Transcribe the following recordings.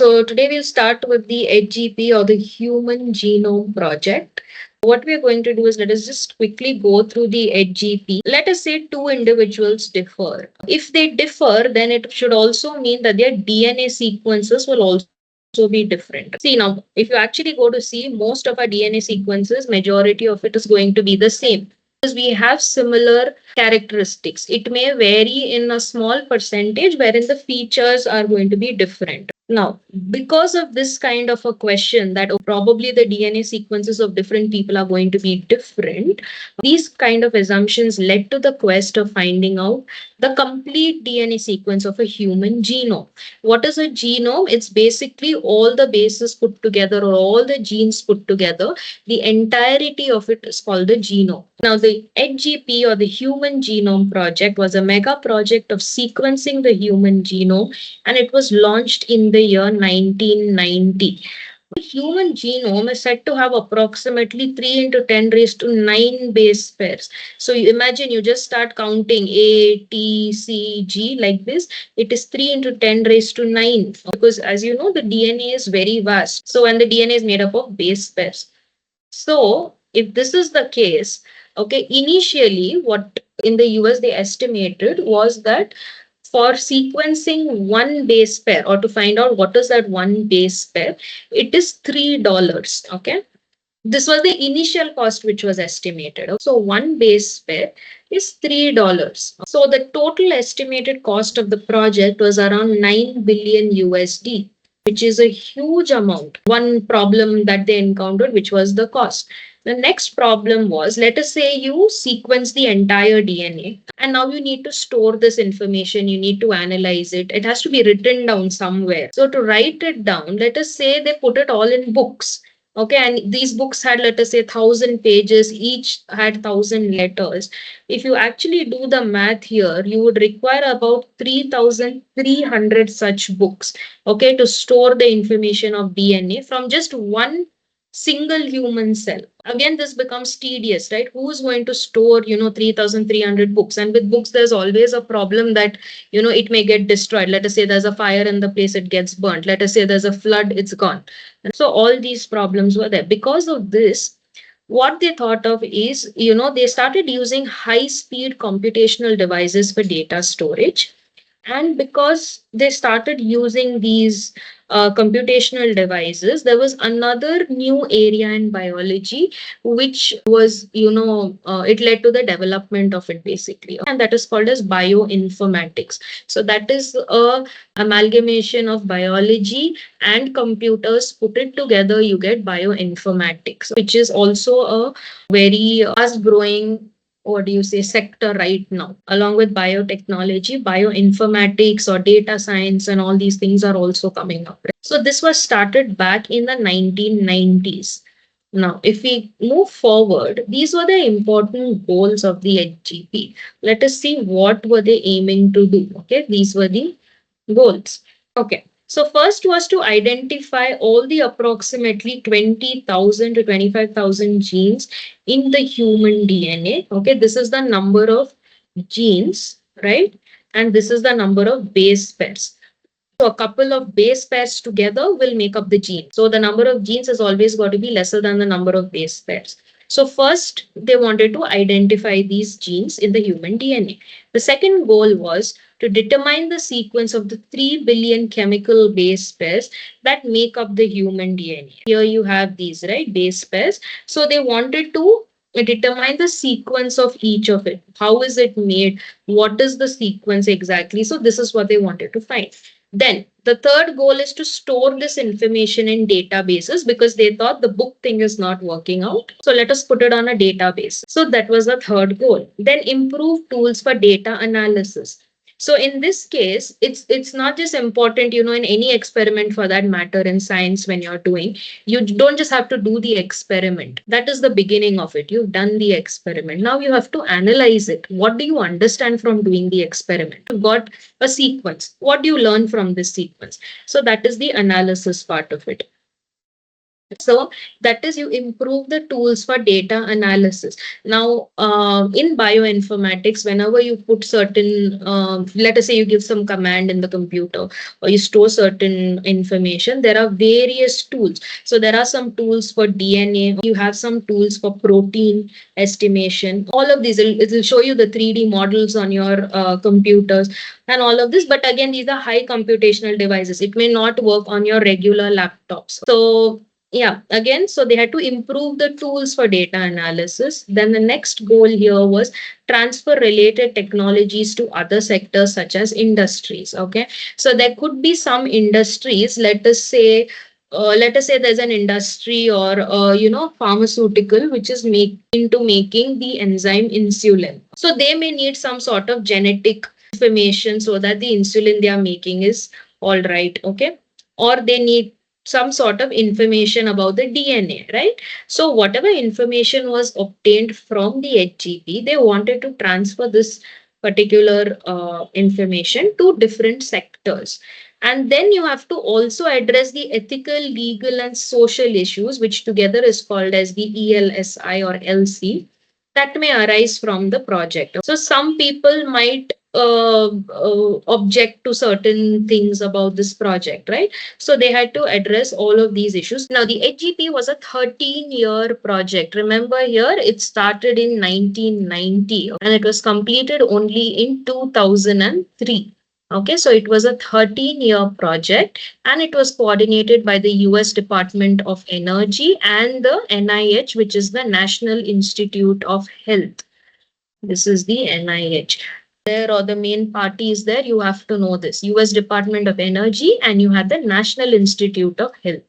So today we'll start with the HGP or the Human Genome Project. What we're going to do is let us just quickly go through the HGP. Let us say two individuals differ. If they differ, then it should also mean that their DNA sequences will also be different. See now, if you actually go to see most of our DNA sequences, majority of it is going to be the same. Because we have similar characteristics. It may vary in a small percentage wherein the features are going to be different. Now, because of this kind of a question that probably the DNA sequences of different people are going to be different, these kind of assumptions led to the quest of finding out the complete DNA sequence of a human genome. What is a genome? It's basically all the bases put together or all the genes put together. The entirety of it is called the genome. Now, the HGP or the Human Genome Project was a mega project of sequencing the human genome, and it was launched in the year 1990. The human genome is said to have approximately 3 into 10 raised to 9 base pairs. So you imagine you just start counting A, T, C, G like this. It is 3 into 10 raised to 9 because as you know, the DNA is very vast. So when the DNA is made up of base pairs. So if this is the case, okay, initially what in the US they estimated was that for sequencing one base pair or to find out what is that one base pair, it is $3. Okay. This was the initial cost which was estimated. So one base pair is $3. So the total estimated cost of the project was around 9 billion USD, which is a huge amount. One problem that they encountered, which was the cost. The next problem was, let us say you sequence the entire DNA and now you need to store this information, you need to analyze it. It has to be written down somewhere. So to write it down, let us say they put it all in books. Okay, and these books had, let us say, 1,000 pages, each had 1,000 letters. If you actually do the math here, you would require about 3,300 such books, okay, to store the information of DNA from just one single human cell. Again, this becomes tedious, right? Who's going to store, 3,300 books? And with books, there's always a problem that, it may get destroyed. Let us say there's a fire in the place, it gets burnt. Let us say there's a flood, it's gone. And so all these problems were there. Because of this, what they thought of is, they started using high-speed computational devices for data storage. And because they started using these computational devices, there was another new area in biology, which was, it led to the development of it basically. And that is called as bioinformatics. So that is a amalgamation of biology and computers. Put it together, you get bioinformatics, which is also a very fast growing sector right now. Along with biotechnology, bioinformatics or data science and all these things are also coming up. Right? So this was started back in the 1990s. Now, if we move forward, these were the important goals of the HGP. Let us see what were they aiming to do. Okay, these were the goals. Okay. So first was to identify all the approximately 20,000 to 25,000 genes in the human DNA. Okay, this is the number of genes, right? And this is the number of base pairs. So a couple of base pairs together will make up the gene. So the number of genes has always got to be lesser than the number of base pairs. So first, they wanted to identify these genes in the human DNA. The second goal was to determine the sequence of the 3 billion chemical base pairs that make up the human DNA. Here you have these, right, base pairs. So they wanted to determine the sequence of each of it. How is it made? What is the sequence exactly? So this is what they wanted to find. Then the third goal is to store this information in databases because they thought the book thing is not working out. So let us put it on a database. So that was the third goal. Then improve tools for data analysis. So in this case, it's not just important, in any experiment for that matter in science when you're doing, you don't just have to do the experiment. That is the beginning of it. You've done the experiment. Now you have to analyze it. What do you understand from doing the experiment? You've got a sequence. What do you learn from this sequence? So that is the analysis part of it. So that is, you improve the tools for data analysis. Now, in bioinformatics, whenever you put certain, let us say you give some command in the computer or you store certain information, there are various tools. So there are some tools for DNA, you have some tools for protein estimation. All of these, it will show you the 3D models on your computers and all of this. But again, these are high computational devices. It may not work on your regular laptops. So yeah, again, so they had to improve the tools for data analysis. Then the next goal here was transfer related technologies to other sectors such as industries. Okay, so there could be some industries, let us say there's an industry or pharmaceutical which is making the enzyme insulin. So they may need some sort of genetic information so that the insulin they are making is all right. Okay, or they need some sort of information about the DNA, right? So whatever information was obtained from the HGP, they wanted to transfer this particular information to different sectors. And then you have to also address the ethical, legal, and social issues, which together is called as the ELSI or LC, that may arise from the project. So some people might object to certain things about this project, right? So they had to address all of these issues. Now, the HGP was a 13-year project. Remember here, it started in 1990 and it was completed only in 2003. Okay, so it was a 13-year project and it was coordinated by the US Department of Energy and the NIH, which is the National Institute of Health. This is the NIH. There, or the main party is there, you have to know this. US Department of Energy, and you had the National Institute of Health.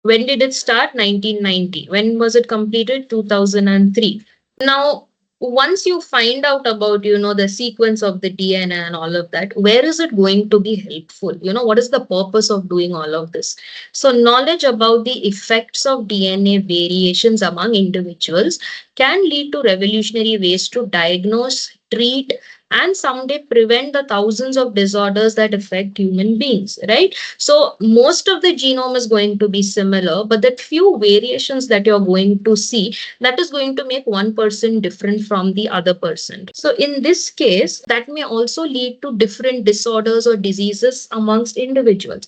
When did it start? 1990. When was it completed? 2003. Now, once you find out about, the sequence of the DNA and all of that, where is it going to be helpful? What is the purpose of doing all of this? So knowledge about the effects of DNA variations among individuals can lead to revolutionary ways to diagnose, treat, and someday prevent the thousands of disorders that affect human beings, right? So most of the genome is going to be similar, but that few variations that you're going to see, that is going to make one person different from the other person. So in this case, that may also lead to different disorders or diseases amongst individuals.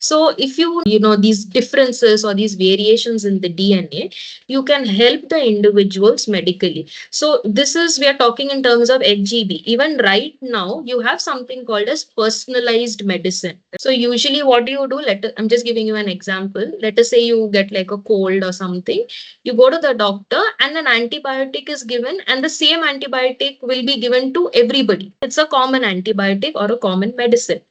So if you know these differences or these variations in the DNA, you can help the individuals medically. So this is, we are talking in terms of HGB. Even right now, you have something called as personalized medicine. So usually what do you do? I'm just giving you an example. Let us say you get like a cold or something. You go to the doctor and an antibiotic is given, and the same antibiotic will be given to everybody. It's a common antibiotic or a common medicine.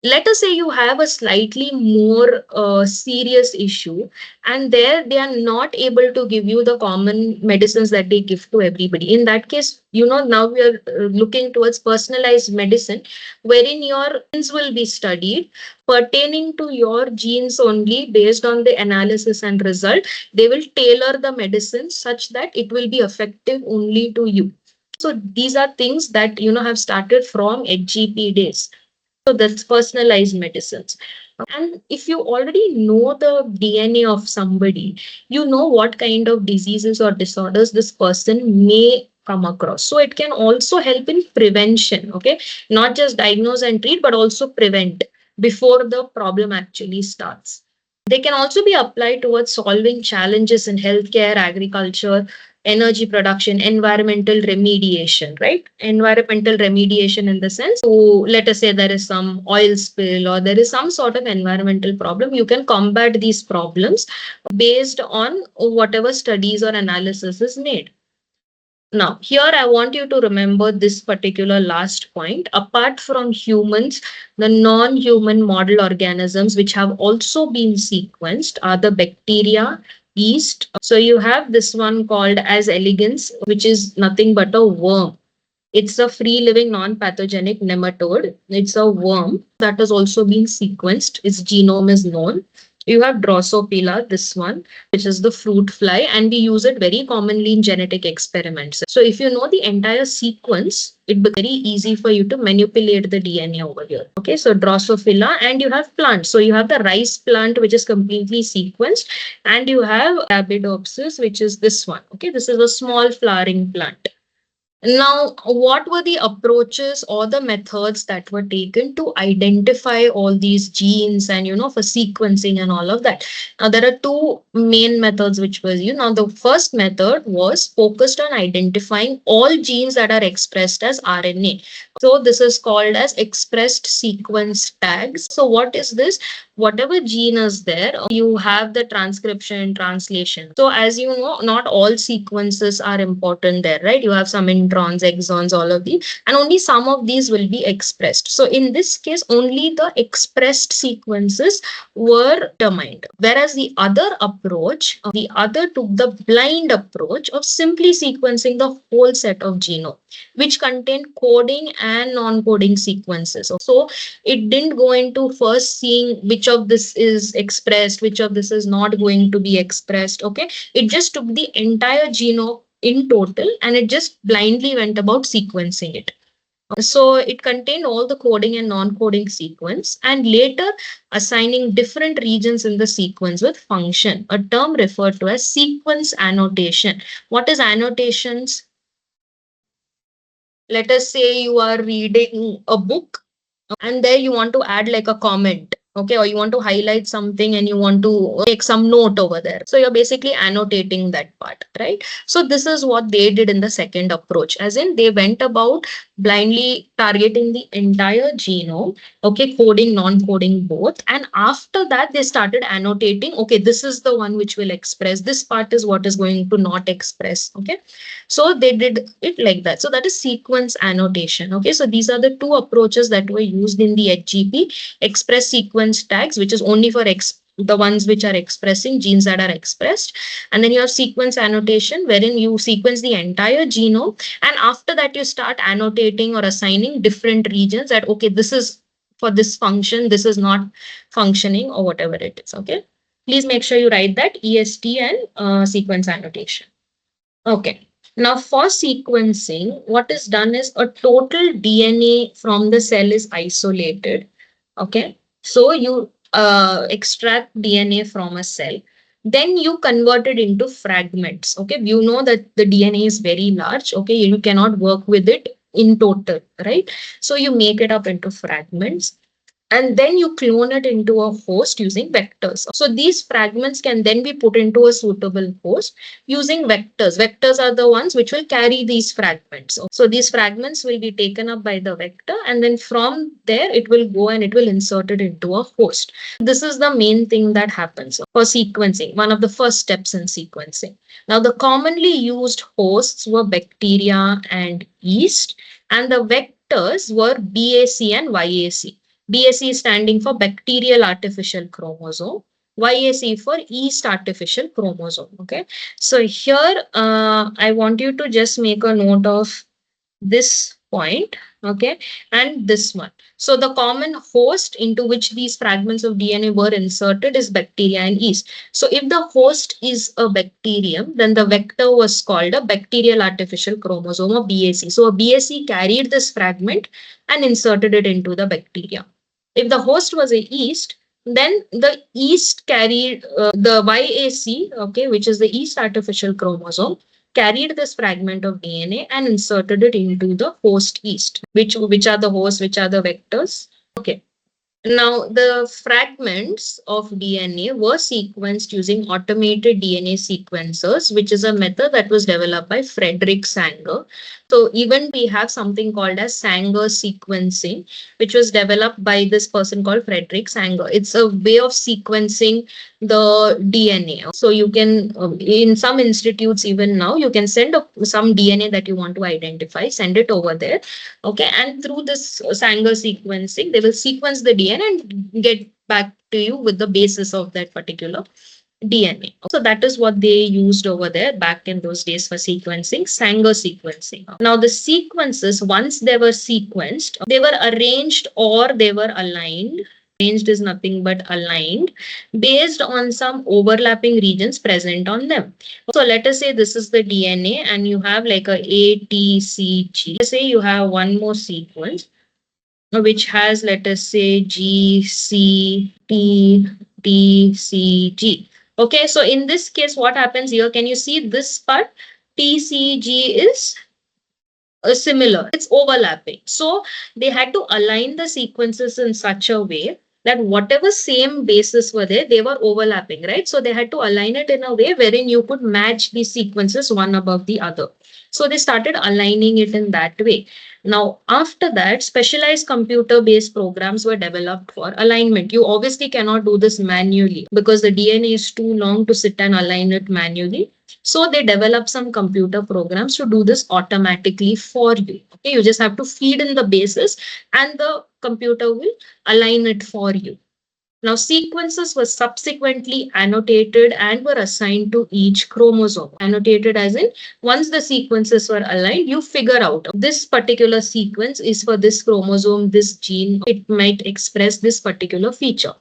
Let us say you have a slightly more serious issue, and there they are not able to give you the common medicines that they give to everybody. In that case, now we are looking towards personalized medicine, wherein your genes will be studied pertaining to your genes only. Based on the analysis and result, they will tailor the medicine such that it will be effective only to you. So these are things that have started from HGP days. So that's personalized medicines. And if you already know the DNA of somebody, you know what kind of diseases or disorders this person may come across. So it can also help in prevention, okay? Not just diagnose and treat, but also prevent before the problem actually starts. They can also be applied towards solving challenges in healthcare, agriculture, energy production, environmental remediation, right? Environmental remediation in the sense, so let us say there is some oil spill or there is some sort of environmental problem, you can combat these problems based on whatever studies or analysis is made. Now, here I want you to remember this particular last point. Apart from humans, the non-human model organisms which have also been sequenced are the bacteria, yeast. So you have this one called as elegans, which is nothing but a worm. It's a free-living, non-pathogenic nematode. It's a worm that has also been sequenced. Its genome is known. You have Drosophila, this one, which is the fruit fly, and we use it very commonly in genetic experiments. So if you know the entire sequence, it becomes very easy for you to manipulate the DNA over here. Okay, so Drosophila, and you have plants. So you have the rice plant, which is completely sequenced, and you have Arabidopsis, which is this one. Okay, this is a small flowering plant. Now, what were the approaches or the methods that were taken to identify all these genes and, for sequencing and all of that? Now, there are two main methods which was, the first method was focused on identifying all genes that are expressed as RNA. So, this is called as expressed sequence tags. So, what is this? Whatever gene is there, you have the transcription, translation. So as you know, not all sequences are important there, right? You have some introns, exons, all of these, and only some of these will be expressed. So in this case, only the expressed sequences were determined. Whereas the other approach, the other took the blind approach of simply sequencing the whole set of genome, which contained coding and non-coding sequences. So it didn't go into first seeing which of this is expressed, which of this is not going to be expressed. Okay, it just took the entire genome in total and it just blindly went about sequencing it. So it contained all the coding and non-coding sequence, and later assigning different regions in the sequence with function, a term referred to as sequence annotation. What is annotations? Let us say you are reading a book and there you want to add like a comment, okay, or you want to highlight something and you want to take some note over there. So you're basically annotating that part, right? So this is what they did in the second approach, as in they went about blindly targeting the entire genome, okay, coding, non-coding both, and after that they started annotating, okay, this is the one which will express, this part is what is going to not express. Okay, so they did it like that. So that is sequence annotation. Okay, so these are the two approaches that were used in the HGP: express sequence tags, which is only for the ones which are expressing genes that are expressed, and then you have sequence annotation, wherein you sequence the entire genome, and after that you start annotating or assigning different regions that, okay, this is for this function, this is not functioning, or whatever it is. Okay, please make sure you write that EST and sequence annotation. Okay. Now for sequencing, what is done is a total DNA from the cell is isolated. Okay. So you extract DNA from a cell. Then you convert it into fragments. Okay. You know that the DNA is very large. Okay. You cannot work with it in total, right? So you make it up into fragments, and then you clone it into a host using vectors. So these fragments can then be put into a suitable host using vectors. Vectors are the ones which will carry these fragments. So these fragments will be taken up by the vector, and then from there it will go and it will insert it into a host. This is the main thing that happens for sequencing, one of the first steps in sequencing. Now the commonly used hosts were bacteria and yeast, and the vectors were BAC and YAC. BAC standing for bacterial artificial chromosome, YAC for yeast artificial chromosome. Okay, so here I want you to just make a note of this point, okay, and this one. So the common host into which these fragments of DNA were inserted is bacteria and yeast. So if the host is a bacterium, then the vector was called a bacterial artificial chromosome, or BAC. So a BAC carried this fragment and inserted it into the bacteria. If the host was a yeast, then the yeast carried the YAC, okay, which is the yeast artificial chromosome, carried this fragment of DNA and inserted it into the host yeast. Which are the hosts, which are the vectors? Okay. Now, the fragments of DNA were sequenced using automated DNA sequencers, which is a method that was developed by Frederick Sanger. So even we have something called as Sanger sequencing, which was developed by this person called Frederick Sanger. It's a way of sequencing the DNA. So you can, in some institutes even now, you can send some DNA that you want to identify, send it over there. Okay, and through this Sanger sequencing, they will sequence the DNA and get back to you with the basis of that particular DNA. So that is what they used over there back in those days for sequencing, Sanger sequencing. Now the sequences, once they were sequenced, they were arranged or they were aligned Arranged is nothing but aligned based on some overlapping regions present on them. So let us say this is the DNA and you have like A, T, C, G. Let's say you have one more sequence which has, let us say, G, C, T, T, C, G. Okay, so in this case, what happens here? Can you see this part? T, C, G is similar, it's overlapping. So they had to align the sequences in such a way that whatever same bases were there, they were overlapping, right? So they had to align it in a way wherein you could match these sequences one above the other. So they started aligning it in that way. Now, after that, specialized computer based programs were developed for alignment. You obviously cannot do this manually because the DNA is too long to sit and align it manually. So they develop some computer programs to do this automatically for you. Okay, you just have to feed in the bases and the computer will align it for you. Now, sequences were subsequently annotated and were assigned to each chromosome. Annotated as in, once the sequences were aligned, you figure out this particular sequence is for this chromosome, this gene, it might express this particular feature.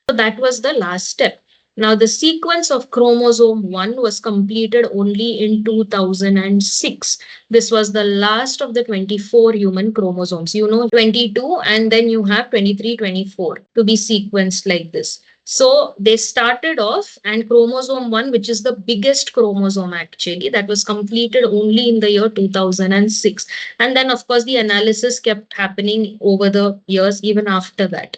So that was the last step. Now, the sequence of chromosome 1 was completed only in 2006. This was the last of the 24 human chromosomes. You know, 22 and then you have 23, 24 to be sequenced like this. So they started off, and chromosome 1, which is the biggest chromosome actually, that was completed only in the year 2006. And then, of course, the analysis kept happening over the years, even after that.